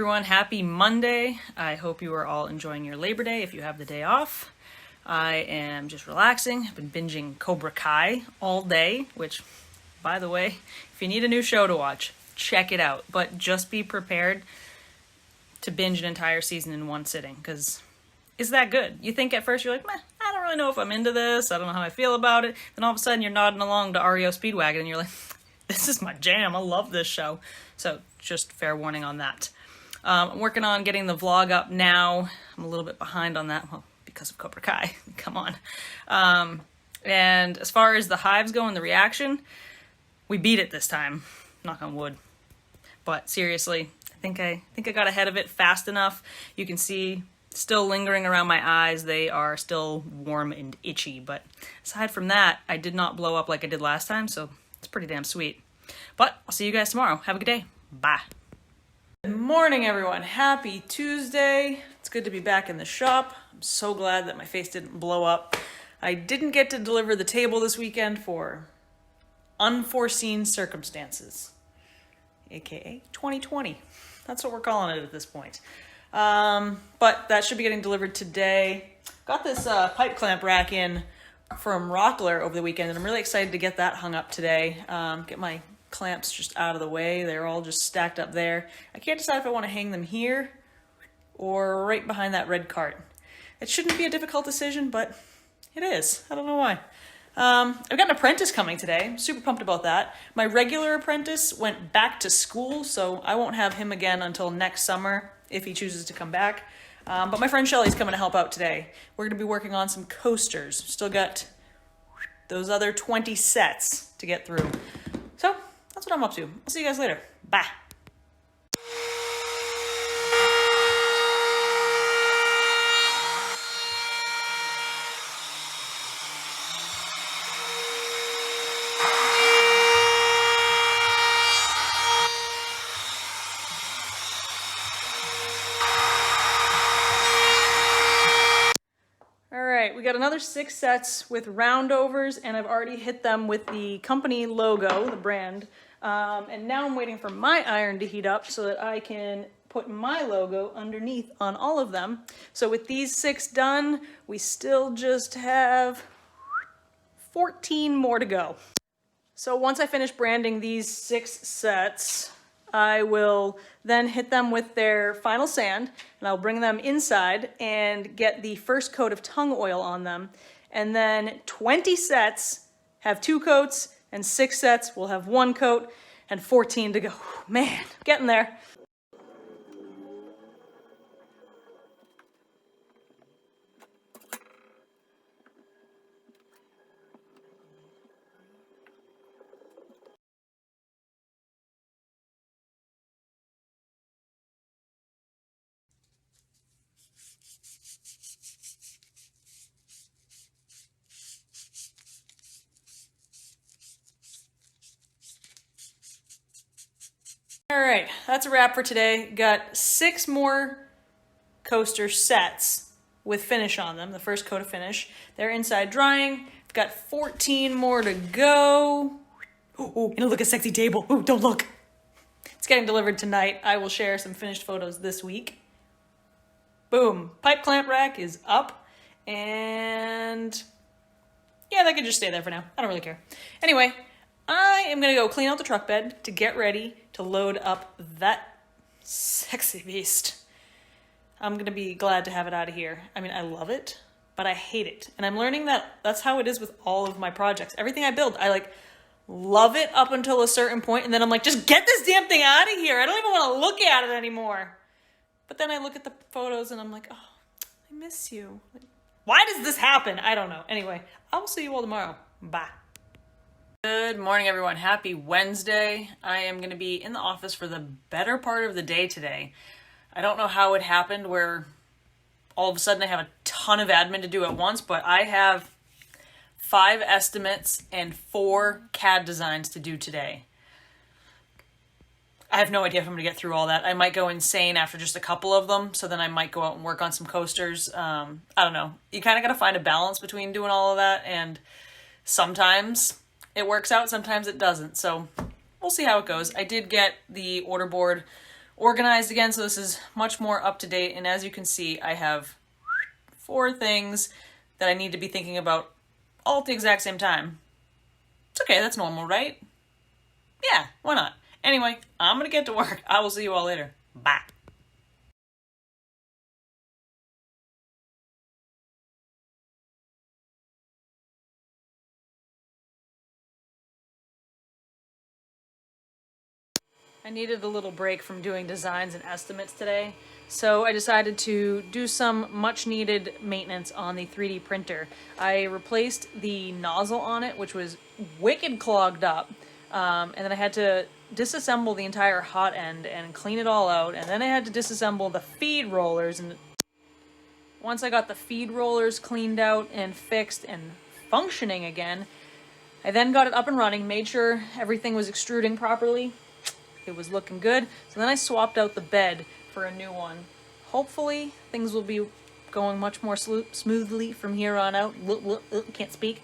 everyone. Happy Monday. I hope you are all enjoying your Labor Day if you have the day off. I am just relaxing. I've been binging Cobra Kai all day, which, by the way, if you need a new show to watch, check it out. But just be prepared to binge an entire season in one sitting, because it's that good. You think at first you're like, meh, I don't really know if I'm into this. I don't know how I feel about it. Then all of a sudden you're nodding along to REO Speedwagon and you're like, this is my jam. I love this show. So just fair warning on that. I'm working on getting the vlog up now. I'm a little bit behind on that, well, because of Cobra Kai. Come on. And as far as the hives go and the reaction, we beat it this time. Knock on wood. But seriously, I think I got ahead of it fast enough. You can see still lingering around my eyes. They are still warm and itchy. But aside from that, I did not blow up like I did last time, so it's pretty damn sweet. But I'll see you guys tomorrow. Have a good day. Bye. Good morning, everyone. Happy Tuesday. It's good to be back in the shop. I'm so glad that my face didn't blow up. I didn't get to deliver the table this weekend for unforeseen circumstances, aka 2020. That's what we're calling it at this point. But that should be getting delivered today. Got this pipe clamp rack in from Rockler over the weekend, and I'm really excited to get that hung up today. Get my clamps just out of the way. They're all just stacked up there. I can't decide if I want to hang them here or right behind that red cart. It shouldn't be a difficult decision, but it is. I don't know why. I've got an apprentice coming today. I'm super pumped about that. My regular apprentice went back to school, so I won't have him again until next summer if he chooses to come back. But my friend Shelly's coming to help out today. We're going to be working on some coasters. Still got those other 20 sets to get through. So that's what I'm up to. I'll see you guys later. Bye. We got another 6 sets with roundovers, and I've already hit them with the company logo, the brand. And now I'm waiting for my iron to heat up so that I can put my logo underneath on all of them. So with these 6 done, we still just have 14 more to go. So once I finish branding these 6 sets, I will then hit them with their final sand, and I'll bring them inside and get the first coat of tongue oil on them. And then 20 sets have 2 coats, and 6 sets will have 1 coat, and 14 to go. Man, getting there. All right, that's a wrap for today. Got 6 more coaster sets with finish on them, the first coat of finish. They're inside drying. I've got 14 more to go. Oh, and look at sexy table. Oh, don't look. It's getting delivered tonight. I will share some finished photos this week. Boom, pipe clamp rack is up. And yeah, that could just stay there for now. I don't really care. Anyway, I am gonna go clean out the truck bed to get ready to load up that sexy beast. I'm gonna be glad to have it out of here. I mean, I love it, but I hate it. And I'm learning that that's how it is with all of my projects. Everything I build, I like love it up until a certain point, and then I'm like, just get this damn thing out of here. I don't even want to look at it anymore. But then I look at the photos and I'm like, oh, I miss you. Like, why does this happen? I don't know. Anyway, I will see you all tomorrow. Bye. Good morning, everyone. Happy Wednesday. I am going to be in the office for the better part of the day today. I don't know how it happened where all of a sudden I have a ton of admin to do at once, but I have 5 estimates and 4 CAD designs to do today. I have no idea if I'm going to get through all that. I might go insane after just a couple of them, so then I might go out and work on some coasters. I don't know. You kind of got to find a balance between doing all of that, and sometimes it works out, sometimes it doesn't. So we'll see how it goes. I did get the order board organized again, so this is much more up to date. And as you can see, I have 4 things that I need to be thinking about all at the exact same time. It's okay, that's normal, right? Yeah, why not? Anyway, I'm gonna get to work. I will see you all later. Bye. I needed a little break from doing designs and estimates today, so I decided to do some much needed maintenance on the 3D printer. I replaced the nozzle on it, which was wicked clogged up, and then I had to disassemble the entire hot end and clean it all out, and then I had to disassemble the feed rollers. And once I got the feed rollers cleaned out and fixed and functioning again, I then got it up and running, made sure everything was extruding properly. It was looking good. So then I swapped out the bed for a new one. Hopefully things will be going much more smoothly from here on out. Can't speak.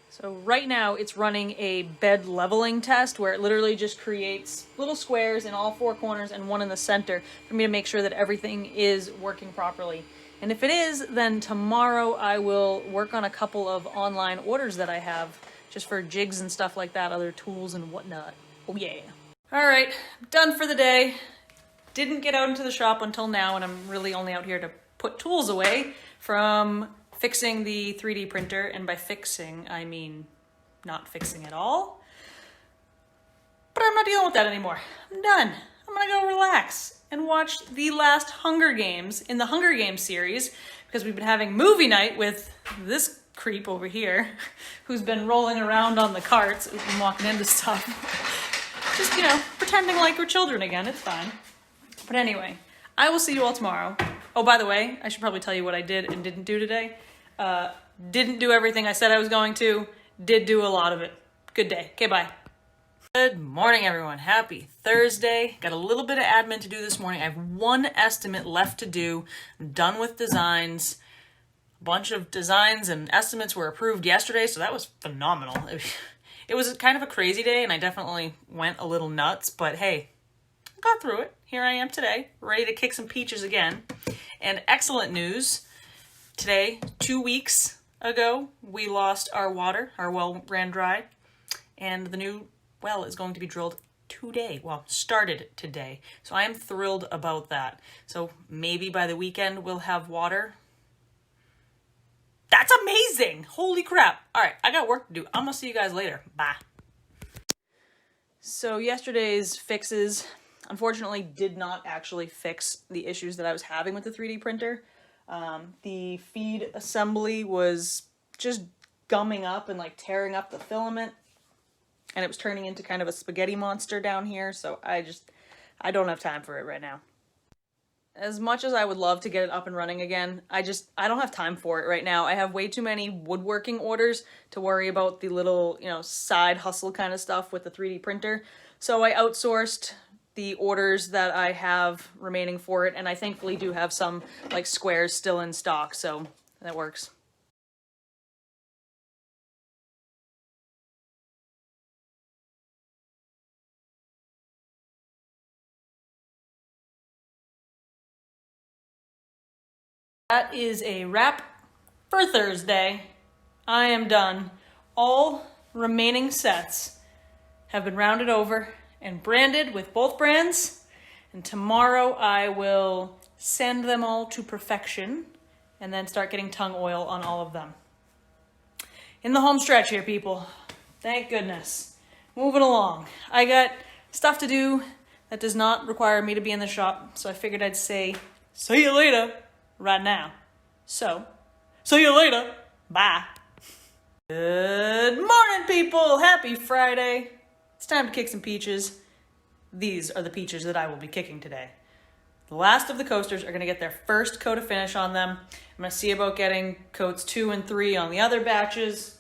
So right now it's running a bed leveling test where it literally just creates little squares in all 4 corners and one in the center for me to make sure that everything is working properly. And if it is, then tomorrow I will work on a couple of online orders that I have just for jigs and stuff like that, other tools and whatnot. Oh yeah. All right, done for the day. Didn't get out into the shop until now, and I'm really only out here to put tools away from fixing the 3D printer. And by fixing, I mean not fixing at all. But I'm not dealing with that anymore. I'm done. I'm gonna go relax and watch the last Hunger Games in the Hunger Games series, because we've been having movie night with this creep over here who's been rolling around on the carts, who's been walking into stuff. Just, pretending like we're children again. It's fine. But anyway, I will see you all tomorrow. Oh, by the way, I should probably tell you what I did and didn't do today. Didn't do everything I said I was going to. Did do a lot of it. Good day. Okay, bye. Good morning, everyone. Happy Thursday. Got a little bit of admin to do this morning. I have 1 estimate left to do. I'm done with designs. A bunch of designs and estimates were approved yesterday, so that was phenomenal. It was kind of a crazy day, and I definitely went a little nuts, but hey, I got through it. Here I am today, ready to kick some peaches again. And excellent news, today, 2 weeks ago, we lost our water. Our well ran dry, and the new well is going to be drilled today. Well, started today. So I am thrilled about that. So maybe by the weekend we'll have water. That's amazing! Holy crap. All right, I got work to do. I'm gonna see you guys later. Bye. So yesterday's fixes, unfortunately, did not actually fix the issues that I was having with the 3D printer. The feed assembly was just gumming up and tearing up the filament, and it was turning into kind of a spaghetti monster down here, so I don't have time for it right now. As much as I would love to get it up and running again, I don't have time for it right now. I have way too many woodworking orders to worry about the little, side hustle kind of stuff with the 3D printer. So I outsourced the orders that I have remaining for it, and I thankfully do have some, squares still in stock, so that works. That is a wrap for Thursday. I am done. All remaining sets have been rounded over and branded with both brands, and tomorrow I will sand them all to perfection and then start getting tongue oil on all of them. In the home stretch here, people. Thank goodness. Moving along. I got stuff to do that does not require me to be in the shop, so I figured I'd say, see you later. Right now. So, see you later. Bye. Good morning, people. Happy Friday. It's time to kick some peaches. These are the peaches that I will be kicking today. The last of the coasters are going to get their first coat of finish on them. I'm going to see about getting coats 2 and 3 on the other batches.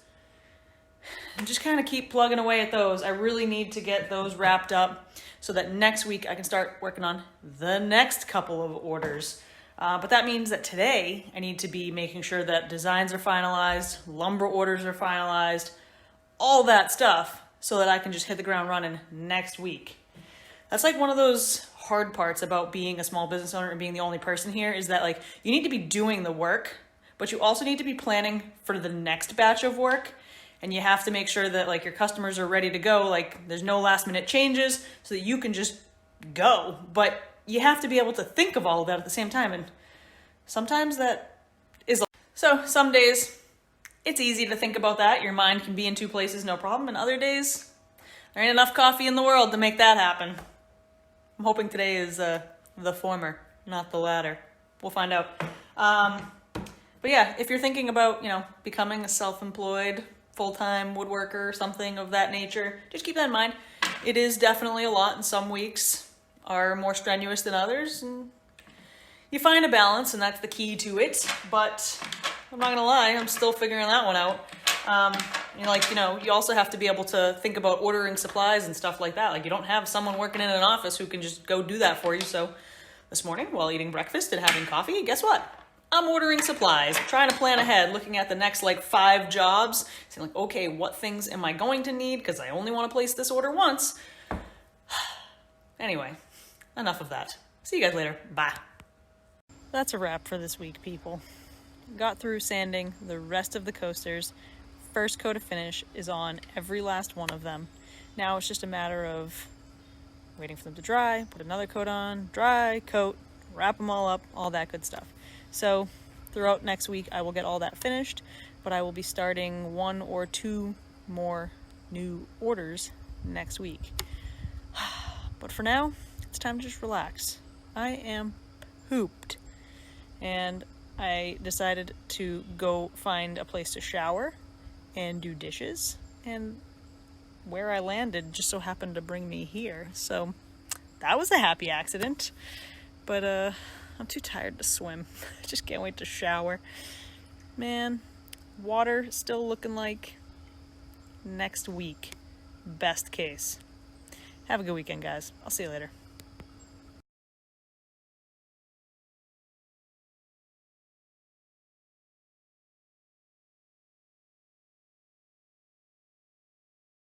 And just kind of keep plugging away at those. I really need to get those wrapped up so that next week I can start working on the next couple of orders. But that means that today I need to be making sure that designs are finalized, lumber orders are finalized, all that stuff, so that I can just hit the ground running next week. That's like one of those hard parts about being a small business owner and being the only person here is that like you need to be doing the work, but you also need to be planning for the next batch of work. And you have to make sure that like your customers are ready to go. Like there's no last minute changes so that you can just go. But you have to be able to think of all of that at the same time. And sometimes that is, so some days it's easy to think about that. Your mind can be in two places, no problem. And other days, there ain't enough coffee in the world to make that happen. I'm hoping today is the former, not the latter. We'll find out. But yeah, if you're thinking about, becoming a self-employed, full-time woodworker or something of that nature, just keep that in mind. It is definitely a lot, and some weeks are more strenuous than others, and you find a balance, and that's the key to it. But I'm not gonna lie, I'm still figuring that one out. You also have to be able to think about ordering supplies and stuff like that. Like you don't have someone working in an office who can just go do that for you. So this morning, while eating breakfast and having coffee, guess what? I'm ordering supplies, trying to plan ahead, looking at the next 5 jobs, saying okay, what things am I going to need? Because I only want to place this order once. Anyway, enough of that. See you guys later. Bye. That's a wrap for this week, people. Got through sanding the rest of the coasters. First coat of finish is on every last one of them. Now it's just a matter of waiting for them to dry, put another coat on, dry, coat, wrap them all up, all that good stuff. So throughout next week, I will get all that finished, but I will be starting 1 or 2 more new orders next week. But for now, it's time to just relax. I am pooped. And I decided to go find a place to shower and do dishes. And where I landed just so happened to bring me here. So that was a happy accident. But I'm too tired to swim. I just can't wait to shower. Man, water still looking like next week. Best case. Have a good weekend, guys. I'll see you later.